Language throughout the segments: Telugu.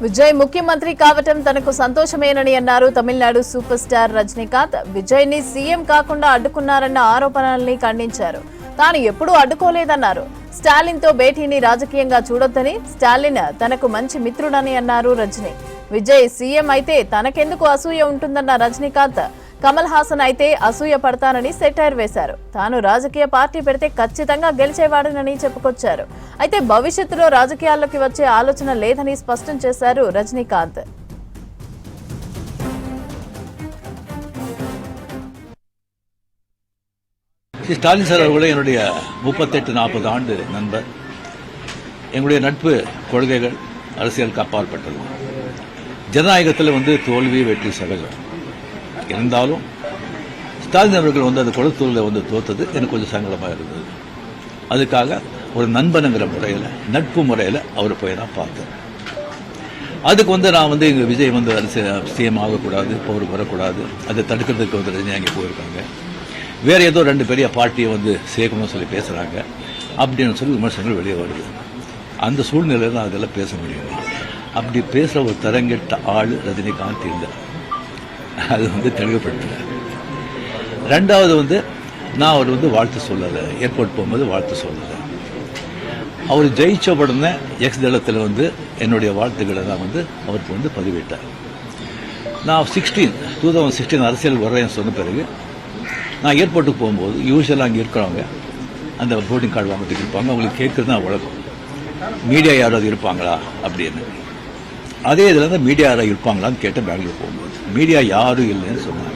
విజయ్ ముఖ్యమంత్రి కావటం తనకు సంతోషమేనని అన్నారు తమిళనాడు సూపర్ స్టార్ రజనీకాంత్. విజయ్ ని సీఎం కాకుండా అడ్డుకున్నారన్న ఆరోపణల్ని ఖండించారు. తాను ఎప్పుడూ అడ్డుకోలేదన్నారు. స్టాలిన్ తో భేటీని రాజకీయంగా చూడొద్దని, స్టాలిన్ తనకు మంచి మిత్రుడని అన్నారు రజనీ. విజయ్ సీఎం అయితే తనకెందుకు అసూయ ఉంటుందన్న రజనీకాంత్, కమల్ హాసన్ అయితే అసూయ పడతానని సెటైర్ వేశారు. తాను రాజకీయ పార్టీ పెడితే ఖచ్చితంగా గెలిచేవాడనని చెప్పుకొచ్చారు. అయితే భవిష్యత్తులో రాజకీయాల్లోకి వచ్చే ఆలోచన లేదని స్పష్టం చేశారు రజనీకాంత్. ஸ்டாலின் சார் அவர்களே என்னுடைய 38-40 ஆண்டு நண்பர். எங்களுடைய நட்பு கொள்கைகள் அரசியலுக்கு அப்பாற்பட்டது. ஜனநாயகத்தில் தோல்வி வெற்றி சகஜம். இருந்தாலும் ஸ்டாலின் அவர்கள் அந்த கொளுத்தூரில் தோத்தது எனக்கு கொஞ்சம் சங்கடமாக இருந்தது. அதுக்காக ஒரு நண்பனுங்கிற முறையில், நட்பு முறையில் அவரை போய் நான் பார்த்தேன். அதுக்கு நான் எங்கள் விஜய் சிஎம் ஆகக்கூடாது, பவர் வரக்கூடாது, அதை தடுக்கிறதுக்கு ரஜினி அங்கே போயிருக்காங்க. வேறு ஏதோ 2 பெரிய பார்ட்டியை சேர்க்கணும்னு சொல்லி பேசுகிறாங்க அப்படின்னு சொல்லி விமர்சனங்கள் வெளியே வருது. அந்த சூழ்நிலையில் நான் அதெல்லாம் பேச முடியும். அப்படி பேசுகிற ஒரு தரங்கெட்ட ஆள் ரஜினிகாந்த் இல்லை. அது தெளிவுபடுத்தலை. ரெண்டாவது நான் அவர் வாழ்த்து சொல்லலை. ஏர்போர்ட் போகும்போது வாழ்த்து சொல்லலை. அவர் ஜெயிச்ச உடனே எக்ஸ் தளத்தில் என்னுடைய வாழ்த்துக்களை நான் அவருக்கு பதிவிட்டார். நான் 2016 அரசியல் வர்றேன்னு சொன்ன பிறகு நான் ஏர்போர்ட்டுக்கு போகும்போது யூஸ்வலாக அங்கே இருக்கிறவங்க அந்த போர்டிங் கார்டு வாங்கிறதுக்கு இருப்பாங்க. அவங்களுக்கு கேட்குறது தான் வழக்கம், மீடியா யாராவது இருப்பாங்களா அப்படின்னு. அதே இதில் மீடியா யாராவது இருப்பாங்களான்னு கேட்டேன். பெங்களூர் போகும்போது மீடியா யாரும் இல்லைன்னு சொன்னாங்க.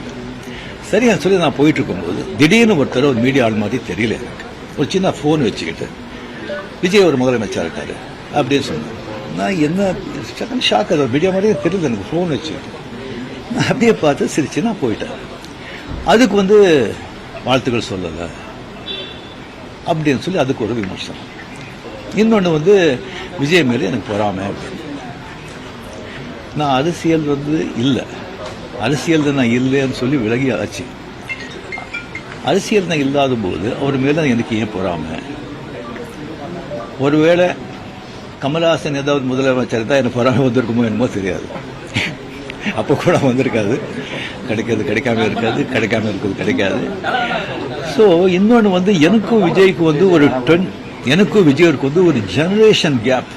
சரியான்னு சொல்லி நான் போயிட்டு இருக்கும்போது திடீர்னு ஒருத்தர் ஒரு மீடியா ஆள் மாதிரி தெரியல எனக்கு. ஒரு சின்ன ஃபோன் வச்சுக்கிட்டு விஜய் ஒரு முதலமைச்சர் இருக்காரு அப்படின்னு சொன்னாங்க. நான் என்ன ஷாக், அது மீடியா மாதிரியே தெரியல எனக்கு. ஃபோன் வச்சுக்கிட்டு நான் அப்படியே பார்த்து சிரிச்சு நான் போயிட்டேன். அதுக்கு வாழ்த்துக்கள் சொல்லலை அப்படின்னு சொல்லி அதுக்கு ஒரு விமர்சனம். இன்னொன்று விஜய் மேலே எனக்கு பொறாமை அப்படின்னு. நான் அரசியல் இல்லை, அரசியல் நான் இல்லைன்னு சொல்லி விலகி ஆச்சு. அரசியல் நான் இல்லாத போது அவர் மேலே எனக்கு ஏன் பொறாமை? ஒருவேளை கமல்ஹாசன் ஏதாவது முதலமைச்சர் தான் எனக்கு பொறாமை வந்திருக்குமோ என்னமோ தெரியாது. அப்போ கூட வந்திருக்காது. கிடைக்காது கிடைக்காம இருக்காது, கிடைக்காம இருக்கிறது கிடைக்காது. ஸோ இன்னொன்று எனக்கும் விஜய்க்கு எனக்கும் விஜய்க்கு ஒரு ஜெனரேஷன் கேப்,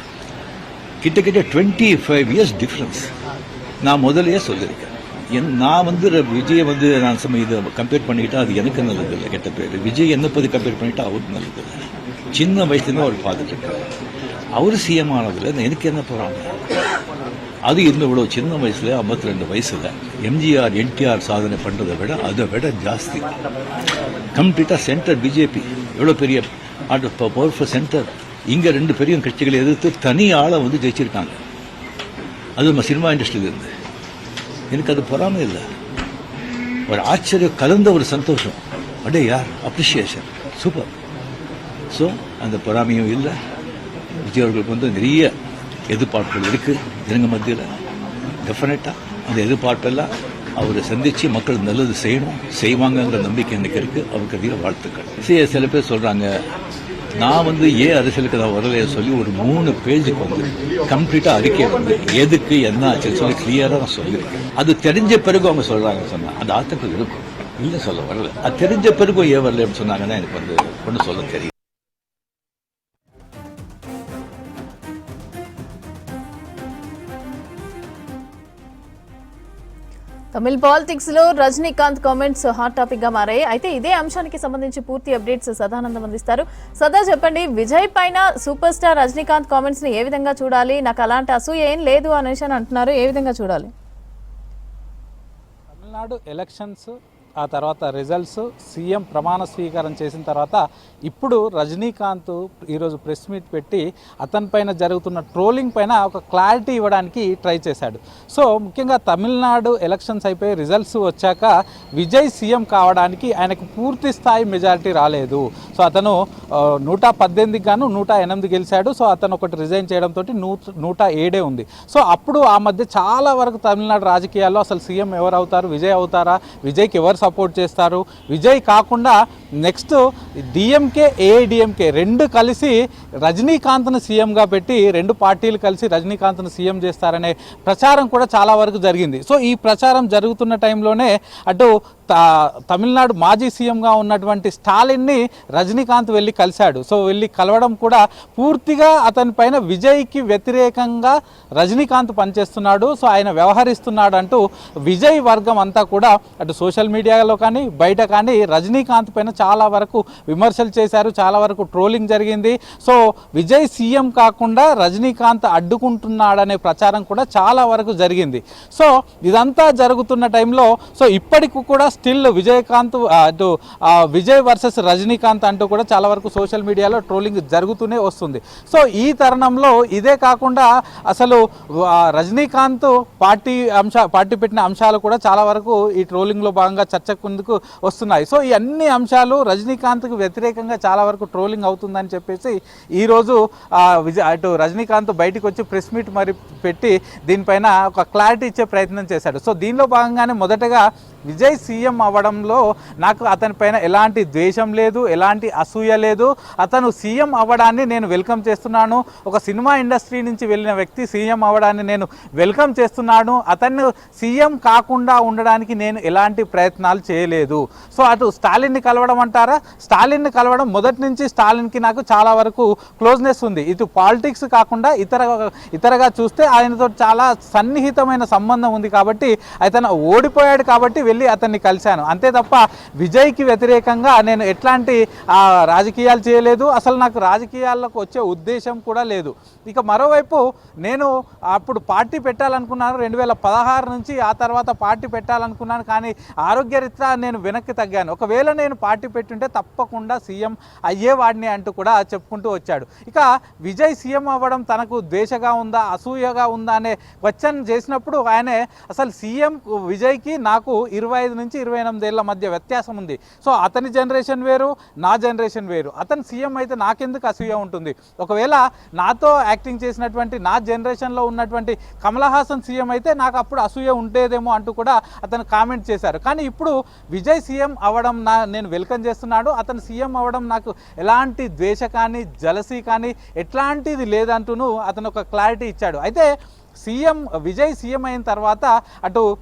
கிட்டத்தட்ட 25 இயர்ஸ் டிஃப்ரென்ஸ். நான் முதலையே சொல்லியிருக்கேன். நான் விஜயை நான் இதை கம்பேர் பண்ணிக்கிட்டா அது எனக்கு நல்லது இல்லை, கெட்ட பேர். விஜய் என்ன பற்றி கம்பேர் பண்ணிட்டா அவருக்கு நல்லது இல்லை. சின்ன வயசுலேருந்து அவர் பார்த்துட்டு இருக்காரு. அவர் சிஎம் ஆனதில் எனக்கு என்ன போகிறாங்க? அது இன்னும் இவ்வளோ சின்ன வயசுல 52 வயசுல எம்ஜிஆர் என்டிஆர் சாதனை பண்ணுறதை விட அதை விட ஜாஸ்தி. கம்ப்ளீட்டாக சென்டர் பிஜேபி எவ்வளோ பெரிய பவர்ஃபுல் சென்டர். இங்கே 2 பெரிய கட்சிகளை எதிர்த்து தனி ஆளை ஜெயிச்சிருக்காங்க. அது நம்ம சினிமா இண்டஸ்ட்ரியில இருந்து. எனக்கு அது பொறாமை இல்லை, ஒரு ஆச்சரியம் கலந்த ஒரு சந்தோஷம். அடே யார் அப்ரிஷியேஷன், சூப்பர். ஸோ அந்த பொறாமையும் இல்லை. விஜய் அவர்களுக்கு நிறைய எதிர்பார்ப்புகள் இருக்குது ஜனங்க மத்தியில். டெஃபினட்டாக அந்த எதிர்பார்ப்பெல்லாம் அவரை சந்தித்து மக்கள் நல்லது செய்வாங்கங்கிற நம்பிக்கை எனக்கு இருக்குது. அவருக்கு அதிக வாழ்த்துக்கள். சில பேர் சொல்கிறாங்க நான் ஏன் அரசியலுக்கு நான் வரலையே சொல்லி ஒரு 3 பேஜுக்கு கம்ப்ளீட்டாக அறிக்கை எதுக்கு என்ன ஆச்சுன்னு சொல்லி கிளியராக நான் சொல்லியிருக்கேன். அது தெரிஞ்ச பிறகு அவங்க சொல்கிறாங்க சொன்னால் அந்த ஆத்தங்கள் இருக்கும். இல்லை சொல்ல வரல. அது தெரிஞ்ச பிறகும் ஏன் வரல அப்படின்னு சொன்னாங்கன்னா எனக்கு ஒன்று சொல்ல தெரியும். తమిళ పాలిటిక్స్ లో రజనీకాంత్ కామెంట్స్ హాట్ టాపిక్ గా మారాయి. అయితే ఇదే అంశానికి సంబంధించి పూర్తి అప్డేట్స్ సదానందం అందిస్తారు. సదా చెప్పండి, విజయ్ పైన సూపర్ స్టార్ రజనీకాంత్ కామెంట్స్ ని ఏ విధంగా చూడాలి? నాకు అలాంటి అసూయ ఏం లేదు అనేసి అంటున్నారు. ఏ విధంగా చూడాలి? తమిళనాడు ఎలక్షన్స్, ఆ తర్వాత రిజల్ట్స్, సీఎం ప్రమాణ స్వీకారం చేసిన తర్వాత ఇప్పుడు రజనీకాంత్ ఈరోజు ప్రెస్ మీట్ పెట్టి అతనిపైన జరుగుతున్న ట్రోలింగ్ పైన ఒక క్లారిటీ ఇవ్వడానికి ట్రై చేశాడు. సో ముఖ్యంగా తమిళనాడు ఎలక్షన్స్ అయిపోయి రిజల్ట్స్ వచ్చాక విజయ్ సీఎం కావడానికి ఆయనకు పూర్తి స్థాయి మెజారిటీ రాలేదు. సో అతను 118కి గాను 108 గెలిచాడు. సో అతను ఒకటి రిజైన్ చేయడంతో 107 ఉంది. సో అప్పుడు ఆ మధ్య చాలా వరకు తమిళనాడు రాజకీయాల్లో అసలు సీఎం ఎవరు అవుతారు, విజయ్ అవుతారా, విజయ్కి ఎవరు సపోర్ట్ చేస్తారు, విజయ్ కాకుండా నెక్స్ట్ డిఎంకే ఏఐడిఎంకే రెండు కలిసి రజనీకాంత్ను సీఎంగా పెట్టి రెండు పార్టీలు కలిసి రజనీకాంత్ను సీఎం చేస్తారనే ప్రచారం కూడా చాలా వరకు జరిగింది. సో ఈ ప్రచారం జరుగుతున్న టైంలోనే అటు తమిళనాడు మాజీ సీఎంగా ఉన్నటువంటి స్టాలిన్ని రజనీకాంత్ వెళ్ళి కలిశాడు. సో వెళ్ళి కలవడం కూడా పూర్తిగా అతని పైన విజయ్కి వ్యతిరేకంగా రజనీకాంత్ పనిచేస్తున్నాడు, సో ఆయన వ్యవహరిస్తున్నాడు అంటూ విజయ్ వర్గం అంతా కూడా అటు సోషల్ మీడియాలో కానీ బయట కానీ రజనీకాంత్ పైన చాలా వరకు విమర్శలు చేశారు, చాలా వరకు ట్రోలింగ్ జరిగింది. సో విజయ్ సీఎం కాకుండా రజనీకాంత్ అడ్డుకుంటున్నాడనే ప్రచారం కూడా చాలా వరకు జరిగింది. సో ఇదంతా జరుగుతున్న టైంలో సో ఇప్పటికి కూడా స్టిల్ విజయకాంత్ అటు విజయ్ వర్సెస్ రజనీకాంత్ అంటూ కూడా చాలా వరకు సోషల్ మీడియాలో ట్రోలింగ్ జరుగుతూనే వస్తుంది. సో ఈ తరుణంలో ఇదే కాకుండా అసలు రజనీకాంత్ పార్టీ పెట్టిన అంశాలు కూడా చాలా వరకు ఈ ట్రోలింగ్లో భాగంగా చర్చకు ముందుకు వస్తున్నాయి. సో ఈ అన్ని అంశాలు రజనీకాంత్కు వ్యతిరేకంగా చాలా వరకు ట్రోలింగ్ అవుతుందని చెప్పేసి ఈరోజు అటు రజనీకాంత్ బయటకు వచ్చి ప్రెస్ మీట్ మరి పెట్టి దీనిపైన ఒక క్లారిటీ ఇచ్చే ప్రయత్నం చేశాడు. సో దీనిలో భాగంగానే మొదటగా విజయ్ సీఎం అవ్వడంలో నాకు అతనిపైన ఎలాంటి ద్వేషం లేదు, ఎలాంటి అసూయ లేదు. అతను సీఎం అవ్వడాన్ని నేను వెల్కమ్ చేస్తున్నాను. ఒక సినిమా ఇండస్ట్రీ నుంచి వెళ్ళిన వ్యక్తి సీఎం అవ్వడాన్ని నేను వెల్కమ్ చేస్తున్నాను. అతన్ని సీఎం కాకుండా ఉండడానికి నేను ఎలాంటి ప్రయత్నాలు చేయలేదు. సో అటు స్టాలిన్ని కలవడం అంటారా, స్టాలిన్ని కలవడం మొదటి నుంచి స్టాలిన్కి నాకు చాలా వరకు క్లోజ్నెస్ ఉంది. ఇటు పాలిటిక్స్ కాకుండా ఇతరగా చూస్తే ఆయనతో చాలా సన్నిహితమైన సంబంధం ఉంది. కాబట్టి అతను ఓడిపోయాడు కాబట్టి వెళ్ళి అతన్ని కలిశాను, అంతే తప్ప విజయ్కి వ్యతిరేకంగా నేను ఎట్లాంటి రాజకీయాలు చేయలేదు. అసలు నాకు రాజకీయాల్లోకి వచ్చే ఉద్దేశం కూడా లేదు. ఇక మరోవైపు నేను అప్పుడు పార్టీ పెట్టాలనుకున్నాను 2016 నుంచి, ఆ తర్వాత పార్టీ పెట్టాలనుకున్నాను. కానీ ఆరోగ్యరీత్యా నేను వెనక్కి తగ్గాను. ఒకవేళ నేను పార్టీ పెట్టుంటే తప్పకుండా సీఎం అయ్యేవాడిని అంటూ కూడా చెప్పుకుంటూ వచ్చాడు. ఇక విజయ్ సీఎం అవ్వడం తనకు ద్వేషగా ఉందా, అసూయగా ఉందా అనే క్వశ్చన్ చేసినప్పుడు ఆయనే అసలు సీఎం విజయ్కి నాకు 25 నుంచి 28 ఏళ్ల మధ్య వ్యత్యాసం ఉంది. సో అతని జనరేషన్ వేరు, నా జనరేషన్ వేరు. అతను సీఎం అయితే నాకెందుకు అసూయ ఉంటుంది? ఒకవేళ నాతో యాక్టింగ్ చేసినటువంటి నా జనరేషన్లో ఉన్నటువంటి కమల్ హాసన్ సీఎం అయితే నాకు అప్పుడు అసూయ ఉండేదేమో అంటూ కూడా అతను కామెంట్ చేశారు. కానీ ఇప్పుడు విజయ్ సీఎం అవ్వడం నేను వెల్కమ్ చేస్తున్నాడు. అతను సీఎం అవ్వడం నాకు ఎలాంటి ద్వేష కానీ జలసీ కానీ ఎట్లాంటిది లేదంటూను అతను ఒక క్లారిటీ ఇచ్చాడు. అయితే విజయ్ సీఎం అయిన తర్వాత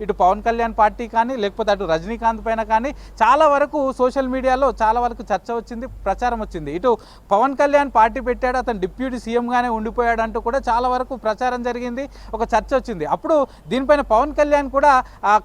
ఇటు పవన్ కళ్యాణ్ పార్టీ కానీ లేకపోతే అటు రజనీకాంత్ పైన కానీ చాలా వరకు సోషల్ మీడియాలో చాలా వరకు చర్చ వచ్చింది, ప్రచారం వచ్చింది. ఇటు పవన్ కళ్యాణ్ పార్టీ పెట్టాడు, అతను డిప్యూటీ సీఎంగానే ఉండిపోయాడు అంటూ కూడా చాలా వరకు ప్రచారం జరిగింది, ఒక చర్చ వచ్చింది. అప్పుడు దీనిపైన పవన్ కళ్యాణ్ కూడా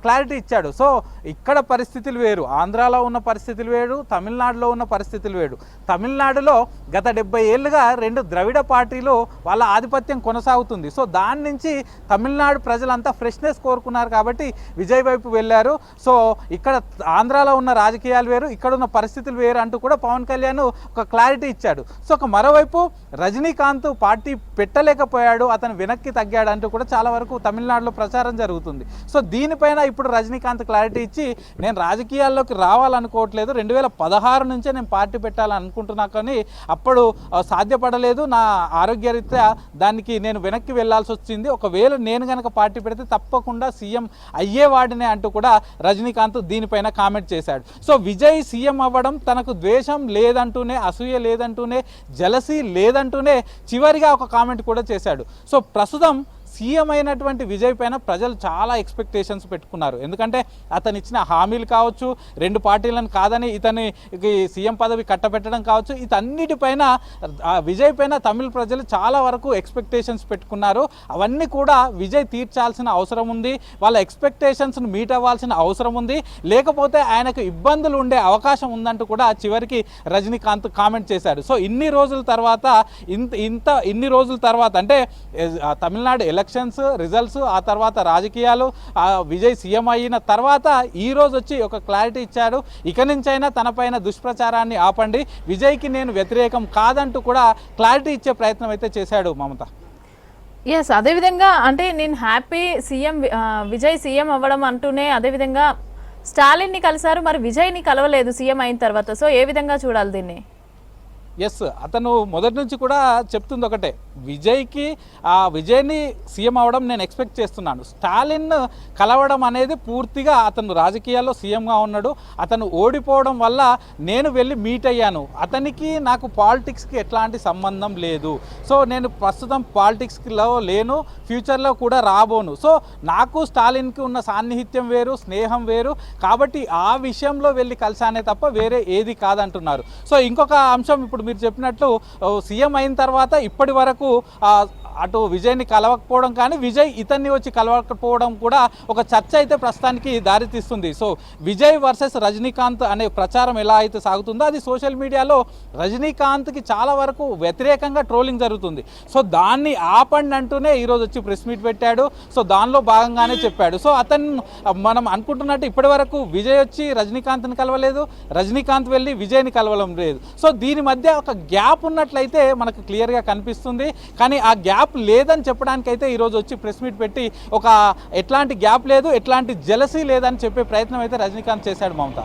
క్లారిటీ ఇచ్చాడు. సో ఇక్కడ పరిస్థితులు వేరు, ఆంధ్రాలో ఉన్న పరిస్థితులు వేరు, తమిళనాడులో ఉన్న పరిస్థితులు వేరు. తమిళనాడులో గత 70 ఏళ్ళుగా 2 ద్రవిడ పార్టీలు వాళ్ళ ఆధిపత్యం కొనసాగుతుంది. సో దాని నుంచి తమిళనాడు ప్రజలంతా ఫ్రెష్నెస్ కోరుకున్నారు కాబట్టి విజయ్ వైపు వెళ్ళారు. సో ఇక్కడ ఆంధ్రాలో ఉన్న రాజకీయాలు వేరు, ఇక్కడ ఉన్న పరిస్థితులు వేరు అంటూ కూడా పవన్ కళ్యాణ్ ఒక క్లారిటీ ఇచ్చాడు. సో మరోవైపు రజనీకాంత్ పార్టీ పెట్టలేకపోయాడు, అతను వెనక్కి తగ్గాడు అంటూ కూడా చాలా వరకు తమిళనాడులో ప్రచారం జరుగుతుంది. సో దీనిపైన ఇప్పుడు రజనీకాంత్ క్లారిటీ ఇచ్చి నేను రాజకీయాల్లోకి రావాలనుకోవట్లేదు, 2016 నుంచే నేను పార్టీ పెట్టాలనుకుంటున్నా కానీ అప్పుడు సాధ్యపడలేదు, నా ఆరోగ్యరీత్యా దానికి నేను వెనక్కి వెళ్లాల్సి వచ్చింది. ఒకవేళ నేను కనుక పార్టీ పెడితే తప్పకుండా సీఎం అయ్యేవాడినే అంటూ కూడా రజనీకాంత్ దీనిపైన కామెంట్ చేశాడు. సో విజయ్ సీఎం అవ్వడం తనకు ద్వేషం లేదంటూనే, అసూయ లేదంటూనే, జలసీ లేదంటూనే చివరిగా ఒక కామెంట్ కూడా చేశాడు. సో ప్రస్తుతం సీఎం అయినటువంటి విజయ్ పైన ప్రజలు చాలా ఎక్స్పెక్టేషన్స్ పెట్టుకున్నారు. ఎందుకంటే అతను ఇచ్చిన హామీలు కావచ్చు, 2 పార్టీలను కాదని ఇతని సీఎం పదవి కట్టబెట్టడం కావచ్చు, ఇతన్నిటిపైన విజయ్ పైన తమిళ ప్రజలు చాలా వరకు ఎక్స్పెక్టేషన్స్ పెట్టుకున్నారు. అవన్నీ కూడా విజయ్ తీర్చాల్సిన అవసరం ఉంది, వాళ్ళ ఎక్స్పెక్టేషన్స్ను మీట్ అవ్వాల్సిన అవసరం ఉంది, లేకపోతే ఆయనకు ఇబ్బందులు ఉండే అవకాశం ఉందంటూ కూడా చివరికి రజనీకాంత్ కామెంట్ చేశాడు. సో ఇన్ని రోజుల తర్వాత అంటే తమిళనాడు ఎలక్షన్స్ రిజల్ట్స్, ఆ తర్వాత రాజకీయాలు, విజయ్ సీఎం అయిన తర్వాత ఈరోజు వచ్చి ఒక క్లారిటీ ఇచ్చాడు. ఇక నుంచైనా తనపైన దుష్ప్రచారాన్ని ఆపండి, విజయ్కి నేను వ్యతిరేకం కాదంటూ కూడా క్లారిటీ ఇచ్చే ప్రయత్నం అయితే చేశాడు మమత. ఎస్, అదేవిధంగా అంటే నేను హ్యాపీ విజయ్ సీఎం అవ్వడం అంటూనే అదేవిధంగా స్టాలిన్ని కలిశారు, మరి విజయ్ని కలవలేదు సీఎం అయిన తర్వాత. సో ఏ విధంగా చూడాలి దీన్ని? ఎస్, అతను మొదటి నుంచి కూడా చెప్తుంది ఒకటే, విజయ్కి ఆ విజయ్ని సీఎం అవడం నేను ఎక్స్పెక్ట్ చేస్తున్నాను. స్టాలిన్ కలవడం అనేది పూర్తిగా అతను రాజకీయాల్లో సీఎంగా ఉన్నాడు, అతను ఓడిపోవడం వల్ల నేను వెళ్ళి మీట్ అయ్యాను, అతనికి నాకు పాలిటిక్స్కి ఎట్లాంటి సంబంధం లేదు, సో నేను ప్రస్తుతం పాలిటిక్స్లో లేను, ఫ్యూచర్లో కూడా రాబోను, సో నాకు స్టాలిన్కి ఉన్న సాన్నిహిత్యం వేరు, స్నేహం వేరు, కాబట్టి ఆ విషయంలో వెళ్ళి కలిసానే తప్ప వేరే ఏది కాదంటున్నారు. సో ఇంకొక అంశం, ఇప్పుడు మీరు చెప్పినట్లు సీఎం అయిన తర్వాత ఇప్పటి వరకు అటు విజయ్ని కలవకపోవడం కానీ విజయ్ ఇతన్ని వచ్చి కలవకపోవడం కూడా ఒక చర్చ అయితే ప్రస్తుతానికి దారితీస్తుంది. సో విజయ్ వర్సెస్ రజనీకాంత్ అనే ప్రచారం ఎలా అయితే సాగుతుందో అది సోషల్ మీడియాలో రజనీకాంత్కి చాలా వరకు వ్యతిరేకంగా ట్రోలింగ్ జరుగుతుంది. సో దాన్ని ఆపండి అంటూనే ఈరోజు వచ్చి ప్రెస్ మీట్ పెట్టాడు. సో దానిలో భాగంగానే చెప్పాడు. సో అతను మనం అనుకుంటున్నట్టు ఇప్పటి వరకు విజయ్ వచ్చి రజనీకాంత్ని కలవలేదు, రజనీకాంత్ వెళ్ళి విజయ్ని కలవడం లేదు. సో దీని మధ్య ఒక గ్యాప్ ఉన్నట్లయితే మనకు క్లియర్గా కనిపిస్తుంది. కానీ ఆ గ్యాప్ లేదని చెప్పడానికైతే ఈరోజు వచ్చి ప్రెస్ మీట్ పెట్టి ఎట్లాంటి గ్యాప్ లేదు, ఎట్లాంటి జెలసీ లేదని చెప్పే ప్రయత్నం అయితే రజనీకాంత్ చేశాడు మమత.